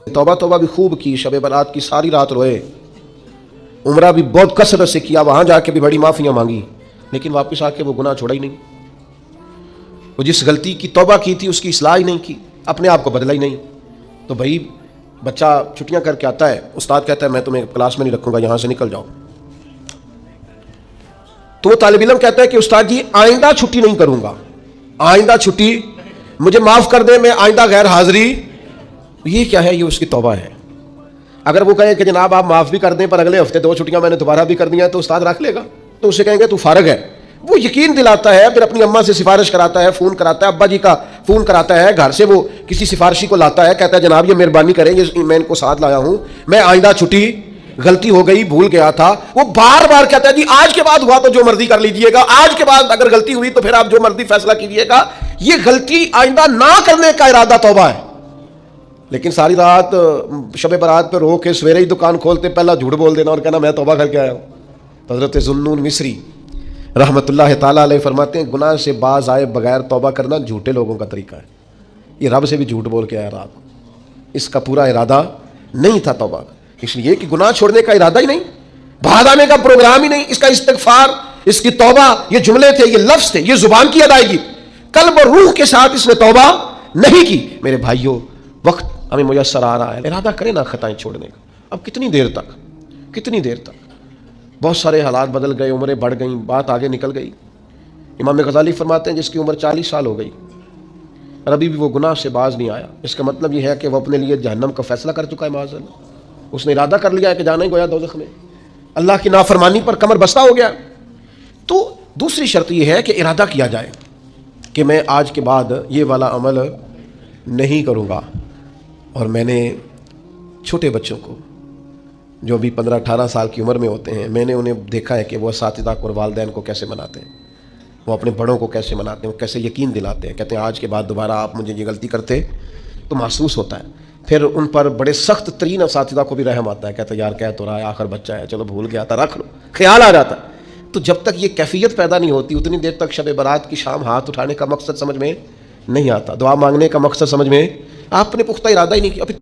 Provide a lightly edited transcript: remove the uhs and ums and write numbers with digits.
तौबा तौबा भी खूब की, शब बारात की सारी रात रोए, उम्रा भी बहुत कसरत से किया, वहां जाके भी बड़ी माफियां मांगी, लेकिन वापस आके वो गुनाह छोड़ा ही नहीं। वो जिस गलती की तौबा की थी उसकी इस्लाह ही नहीं की, अपने आप को बदला ही नहीं। तो भाई बच्चा छुट्टियां करके आता है, उस्ताद कहता है मैं तुम्हें क्लास में नहीं रखूंगा, यहां से निकल जाओ। तो तालिब इल्म कहता है कि उस्ताद जी आइंदा छुट्टी नहीं करूंगा, आइंदा छुट्टी मुझे माफ कर दे, मैं आइंदा गैर हाजिरी। ये क्या है? ये उसकी तौबा है। अगर वो कहे कि जनाब आप माफ भी कर दें पर अगले हफ्ते 2 छुट्टियां मैंने दोबारा भी कर दी हैं, तो उस्ताद रख लेगा। तो उसे कहेंगे तू फारग है। वो यकीन दिलाता है, फिर अपनी अम्मा से सिफारिश कराता है, फोन कराता है, अब्बा जी का फोन कराता है, घर से वो किसी सिफारिशी को लाता है, कहता है जनाब ये मेहरबानी करें, ये मैं इनको साथ लाया हूं, मैं आइंदा छुट्टी, गलती हो गई, भूल गया था। वो बार बार कहता है जी आज के बाद हुआ तो जो मर्जी कर लीजिएगा, आज के बाद अगर गलती हुई तो फिर आप जो मर्जी फैसला कीजिएगा। ये गलती आइंदा ना करने का इरादा तौबा है। लेकिन सारी रात शब बारात पे रो के सवेरे ही दुकान खोलते पहला झूठ बोल देना और कहना मैं तौबा करके आया हूं। हज़रत ज़ुन्नून मिस्री रहमतुल्लाह ताला अलैह फरमाते हैं गुनाह से बाज आए बगैर तौबा करना झूठे लोगों का तरीका है। ये रब से भी झूठ बोल के आया रात, इसका पूरा इरादा नहीं था तौबा का, इसलिए कि गुनाह छोड़ने का इरादा ही नहीं, बाहर आने का प्रोग्राम ही नहीं, इसका इस्तिग़फ़ार, इसकी तौबा, ये जुमले थे, ये लफ्ज़ थे, ये जुबान की अदायगी, कल्ब और रूह के साथ इसने तौबा नहीं की। मेरे भाइयों वक्त हमें मुयस्सर आ रहा है, इरादा करें ना खताएं छोड़ने का। अब कितनी देर तक, कितनी देर तक? बहुत सारे हालात बदल गए, उम्रें बढ़ गई, बात आगे निकल गई। इमाम गज़ाली फरमाते हैं जिसकी उम्र 40 साल हो गई और अभी भी वो गुनाह से बाज नहीं आया, इसका मतलब ये है कि वो अपने लिए जहन्नम का फैसला कर चुका है। माज़अल्लाह उसने इरादा कर लिया है कि जाना ही गोया दोज़ख में, अल्लाह की नाफरमानी पर कमर बस्ता हो गया। तो दूसरी शर्त यह है कि इरादा किया जाए कि मैं आज के बाद ये वाला अमल नहीं करूँगा। और मैंने छोटे बच्चों को जो अभी 15-18 साल की उम्र में होते हैं, मैंने उन्हें देखा है कि वो असातिज़ा और वालिदैन को कैसे मनाते हैं, वो अपने बड़ों को कैसे मनाते हैं, वो कैसे यकीन दिलाते हैं। कहते हैं आज के बाद दोबारा आप मुझे ये गलती करते तो महसूस होता है। फिर उन पर बड़े सख्त तरीन असातिज़ा को भी रहम आता है, कहते हैं यार कह तो रहा है, आखिर बच्चा है, चलो भूल गया था, रख लो, ख्याल आ जाता है। तो जब तक ये कैफियत पैदा नहीं होती उतनी देर तक शब बारात की शाम हाथ उठाने का मकसद समझ में नहीं आता, दुआ मांगने का मकसद समझ में आपने पुख्ता इरादा ही नहीं किया।